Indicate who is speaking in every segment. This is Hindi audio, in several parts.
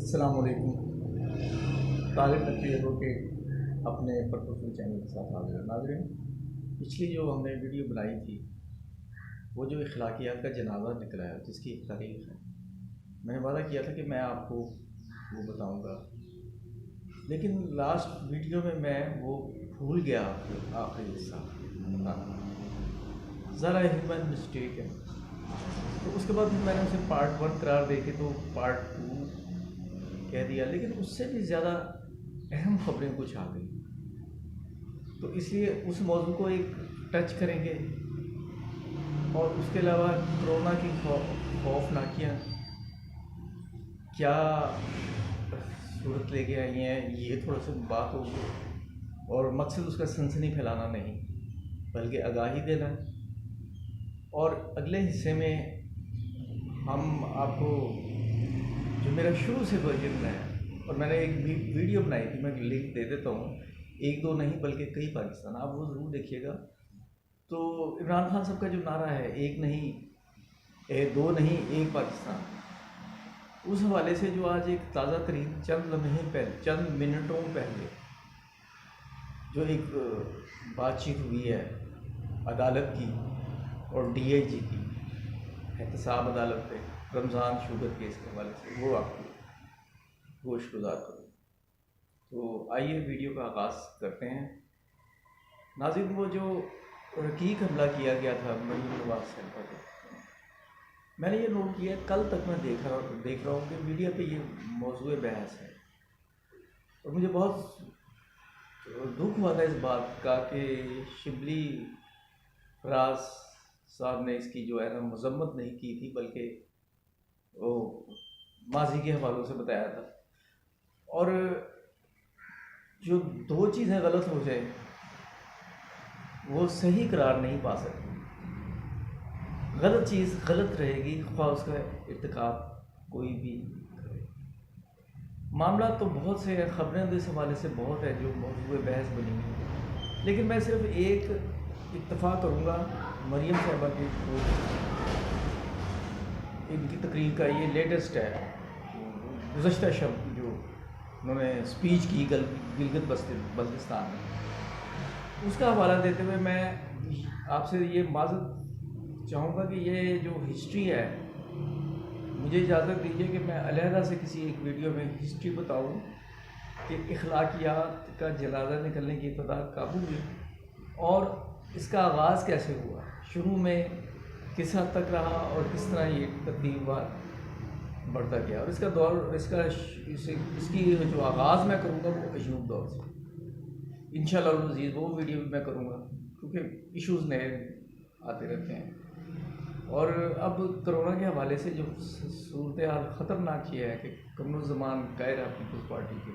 Speaker 1: अस्सलाम वालेकुम। तालिब नकीरों के अपने पर्पसफुल चैनल के साथ हाजिर नाज़रीन। पिछली जो हमने वीडियो बनाई थी वो जो अखलाकियात का जनाजा निकला है जिसकी एक तारीख है, मैंने वादा किया था कि मैं आपको वो बताऊंगा, लेकिन लास्ट वीडियो में मैं वो भूल गया आखिरी हिस्सा बताना। ज़रा ह्यूमन मिस्टेक है। तो उसके बाद फिर मैंने उसे पार्ट 1 करार दे के तो पार्ट 2 कह दिया, लेकिन उससे भी ज़्यादा अहम खबरें कुछ आ गई, तो इसलिए उस मौजू को एक टच करेंगे। और उसके अलावा कोरोना की खौफनाकियाँ क्या सूरत लेके आई हैं, ये थोड़ा सा बात होगी। और मकसद उसका सनसनी फैलाना नहीं बल्कि आगाही देना। और अगले हिस्से में हम आपको जो मेरा शुरू से वर्जन है, और मैंने एक वीडियो बनाई थी, मैं लिंक दे देता हूँ, एक दो नहीं बल्कि कई पाकिस्तान, आप वो ज़रूर देखिएगा। तो इमरान खान साहब का जो नारा है एक नहीं दो नहीं एक पाकिस्तान, उस हवाले से जो आज एक ताज़ा तरीन चंद लम्हे पहले, चंद मिनटों पहले जो एक बातचीत हुई है अदालत की और DIG की एहतसाब अदालत पे रमज़ान शुगर केस के हवाले से, वो आपको गोशगुजार करूँ। तो आइए वीडियो का आगाज़ करते हैं। नाज़रीन, वो जो रकीक हमला किया गया था मरीम नवाज सेंटर पर, मैंने ये नोट किया, कल तक मैं देख रहा हूँ कि मीडिया पे ये मौजूद बहस है। और मुझे बहुत दुख हुआ था इस बात का कि शिबली फराज साहब ने इसकी जो है ना मजम्मत नहीं की थी, बल्कि वो माजी के हवालों से बताया था। और जो दो चीज़ें गलत हो जाए वो सही करार नहीं पा सकती। गलत चीज़ गलत रहेगी, ख्वाह उसका इर्तिकाब कोई भी करे। मामला तो बहुत से हैं, ख़बरें इस हवाले से बहुत है जो मौजूद बहस बनी है, लेकिन मैं सिर्फ एक इत्तफ़ाक़ करूँगा मरीम साहबा की, इनकी तकरीर का ये लेटेस्ट है, गुज़श्ता शब जो उन्होंने स्पीच की गिलगित बल्तिस्तान में, उसका हवाला देते हुए मैं आपसे ये माज़रत चाहूँगा कि ये जो हिस्ट्री है, मुझे इजाज़त दीजिए कि मैं अलहदा से किसी एक वीडियो में हिस्ट्री बताऊँ कि अखलाकियात का जनाजा निकलने की इब्तदा कब हुई और इसका आगाज़ कैसे हुआ, शुरू में किस हद तक रहा और किस तरह ये तब्दीलवार बढ़ता गया। और इसका दौर इसकी जो आगाज़ मैं करूँगा वो अयूब दौर से इंशाअल्लाह अज़ीज़, वो वीडियो भी मैं करूँगा क्योंकि इश्यूज़ नए आते रहते हैं। और अब कोरोना के हवाले से जो सूरत हाल ख़तरनाक ये है कि कमरुज़्ज़मान कायरा पीपल्स पार्टी के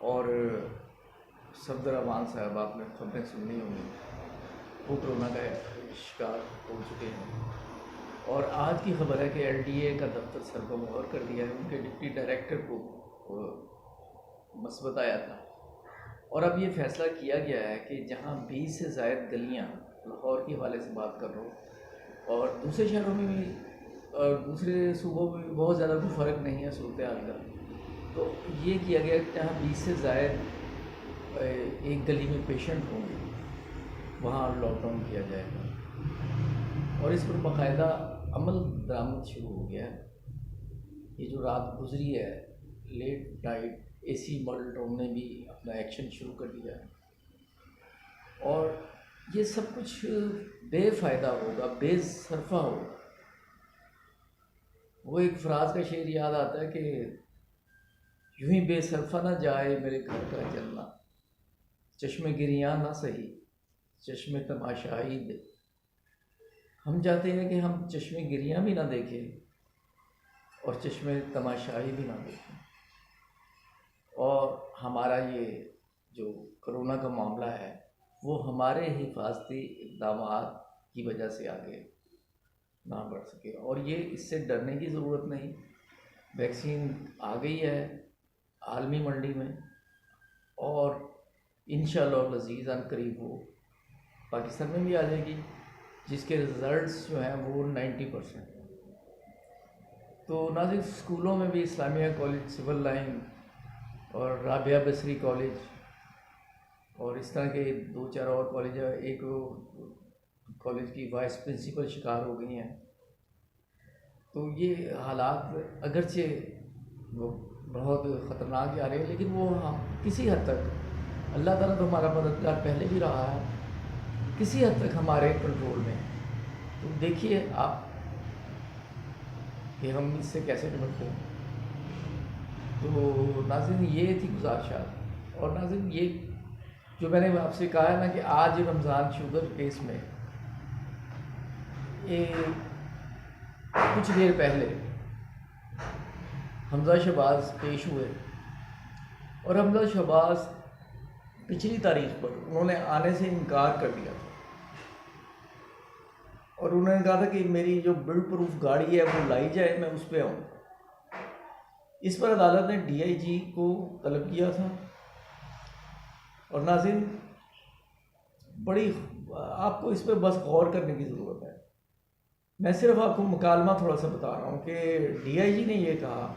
Speaker 1: और सफदर अमान साहब, आपने खबरें सुनी होंगी, वो कोरोना का शिकार हो चुके हैं। और आज की खबर है कि LDA का दफ्तर सरबमोहर कर दिया है, उनके डिप्टी डायरेक्टर को मसबत आया था। और अब ये फ़ैसला किया गया है कि जहाँ 20 से ज़ायद गलियाँ, लाहौर के हवाले से बात कर रहा हूँ, और दूसरे शहरों में भी और दूसरे सूबों में भी बहुत ज़्यादा कोई फ़र्क नहीं है सूरत हाल का, तो ये किया गया कि जहाँ 20 से ज़ायद एक गली में पेशेंट होंगे वहाँ लॉकडाउन किया जाएगा। और इस पर बाकायदा अमल दरामद शुरू हो गया है। ये जो रात गुजरी है, late night AC Model Town ने भी अपना एक्शन शुरू कर दिया है। और ये सब कुछ बेफ़ायदा होगा, बेसरफ़ा होगा। वो एक फ़राज का शेर याद आता है कि यूं ही बेसरफ़ा ना जाए मेरे घर का जलना, चश्मे गिरियाँ ना सही चश्मे तमाशाई दे। हम चाहते हैं कि हम चश्मे गिरियाँ भी ना देखें और चश्मे तमाशाई भी ना देखें। और हमारा ये जो कोरोना का मामला है वो हमारे हिफाजती इक़दामात की वजह से आगे ना बढ़ सके। और ये इससे डरने की ज़रूरत नहीं, वैक्सीन आ गई है आलमी मंडी में, और इंशाअल्लाह अज़ीज़ अनकरीब वो पाकिस्तान में भी आ जाएगी, जिसके रिज़ल्ट्स जो हैं वो 90% तो नाज़रीन, स्कूलों में भी इस्लामिया कॉलेज, सिविल लाइन और राबिया बसरी कॉलेज और इस तरह के 2-4 और कॉलेज है। एक कॉलेज की वाइस प्रिंसिपल शिकार हो गई हैं। तो ये हालात अगरचे वो बहुत ख़तरनाक जा रहे हैं, लेकिन वो किसी हद तक अल्लाह ताला तो हमारा मददगार पहले भी रहा है, किसी हद तक हमारे कंट्रोल में। तो देखिए आप कि हम इससे कैसे निपटते हैं। तो नाज़रीन, ये थी गुज़ारिशात। और नाज़रीन, ये जो मैंने आपसे कहा है ना कि आज रमज़ान शुगर केस में ये कुछ देर पहले हमजा शहबाज पेश हुए और हमजा शहबाज पिछली तारीख पर उन्होंने आने से इनकार कर दिया था और उन्होंने कहा था कि मेरी जो बिल्ड प्रूफ गाड़ी है वो लाई जाए, मैं उस पर आऊँ। इस पर अदालत ने डीआईजी को तलब किया था। और नाज़रीन, बड़ी आपको इस पर बस गौर करने की ज़रूरत है। मैं सिर्फ आपको मुकालमा थोड़ा सा बता रहा हूँ कि डीआईजी ने ये कहा,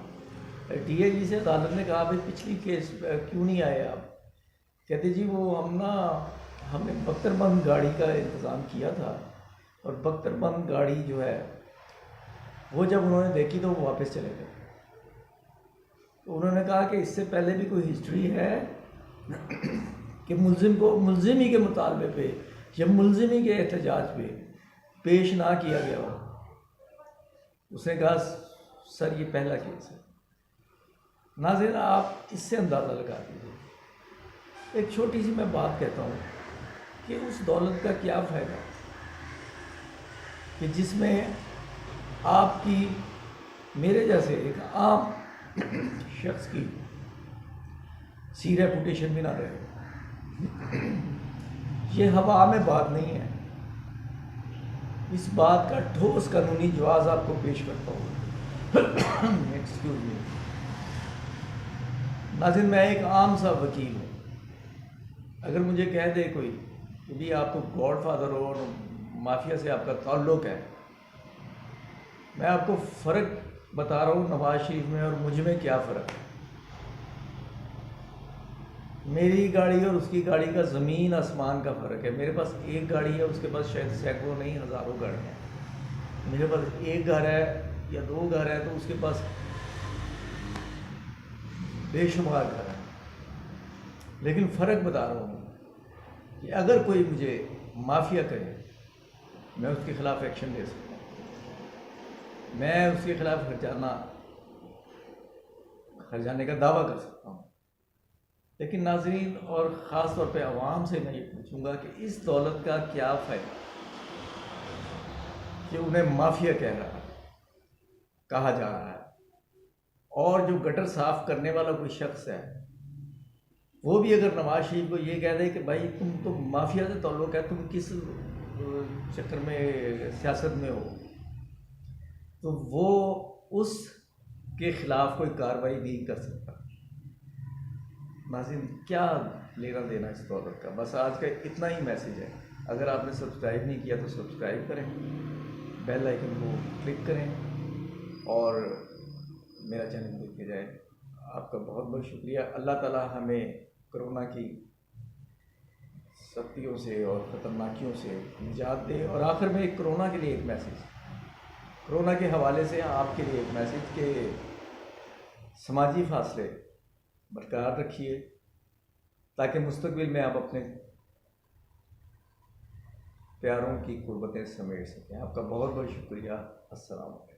Speaker 1: डीआईजी से अदालत ने कहा भाई पिछली केस क्यों नहीं आए आप? कहते जी वो हमने बख्तरबंद गाड़ी का इंतज़ाम किया था और बख्तरबंद गाड़ी जो है वो जब उन्होंने देखी तो वो वापस चले गए। तो उन्होंने कहा कि इससे पहले भी कोई हिस्ट्री है कि मुलजिम को मुलजिमी के मुतालबे पे या मुलजिमी के एहतजाज पे पेश ना किया गया हो। उसने कहा सर ये पहला केस है। नाज़रीन, आप इससे अंदाज़ा लगा दीजिए। एक छोटी सी मैं बात कहता हूँ कि उस दौलत का क्या फ़ायदा कि जिसमें आपकी मेरे जैसे एक आम शख्स की सी रेपुटेशन भी ना रहे। ये हवा में बात नहीं है। इस बात का ठोस कानूनी जवाब आपको पेश करता हूँ। एक्सक्यूज मी नाज़रीन, मैं एक आम सा वकील हूँ। अगर मुझे कह दे कोई कि भी आप तो गॉडफादर हो और माफिया से आपका ताल्लुक़ है, मैं आपको फ़र्क बता रहा हूँ नवाज शरीफ में और मुझ में क्या फ़र्क है। मेरी गाड़ी और उसकी गाड़ी का ज़मीन आसमान का फ़र्क है। मेरे पास एक गाड़ी है, उसके पास शायद सैकड़ों नहीं हज़ारों गाड़ियाँ हैं। मेरे पास एक घर है या 2 घर है तो उसके पास बेशुमार घर है। लेकिन फ़र्क बता रहा हूँ कि अगर कोई मुझे माफिया करे, मैं उसके ख़िलाफ़ एक्शन ले सकता हूँ। मैं उसके ख़िलाफ़ हर्जाने का दावा कर सकता हूँ। लेकिन नाज़रीन, और ख़ास तौर पे आवाम से मैं ये पूछूंगा कि इस दौलत का क्या फ़ायदा कि उन्हें माफिया कहा जा रहा है। और जो गटर साफ़ करने वाला कोई शख्स है वो भी अगर नवाज शरीफ को ये कह दे कि भाई तुम तो माफिया से ताल्लुक़ है, तुम किस चक्कर में सियासत में हो, तो वो उसके ख़िलाफ़ कोई कार्रवाई नहीं कर सकता। नाज़रीन, क्या लेना देना इस दौलत का। बस आज का इतना ही मैसेज है। अगर आपने सब्सक्राइब नहीं किया तो सब्सक्राइब करें, बेल आइकन को क्लिक करें और मेरा चैनल देखते जाए। आपका बहुत बहुत शुक्रिया। अल्लाह ताला हमें कोरोना की सख्तियों से और ख़तरनाकियों से निजात दे। और आखिर में एक कोरोना के लिए एक मैसेज, कोरोना के हवाले से आपके लिए एक मैसेज कि समाजी फासले बरकरार रखिए ताकि मुस्तकबिल में आप अपने प्यारों की कुर्बतें समेट सकें। आपका बहुत बहुत शुक्रिया। अस्सलाम वालेकुम।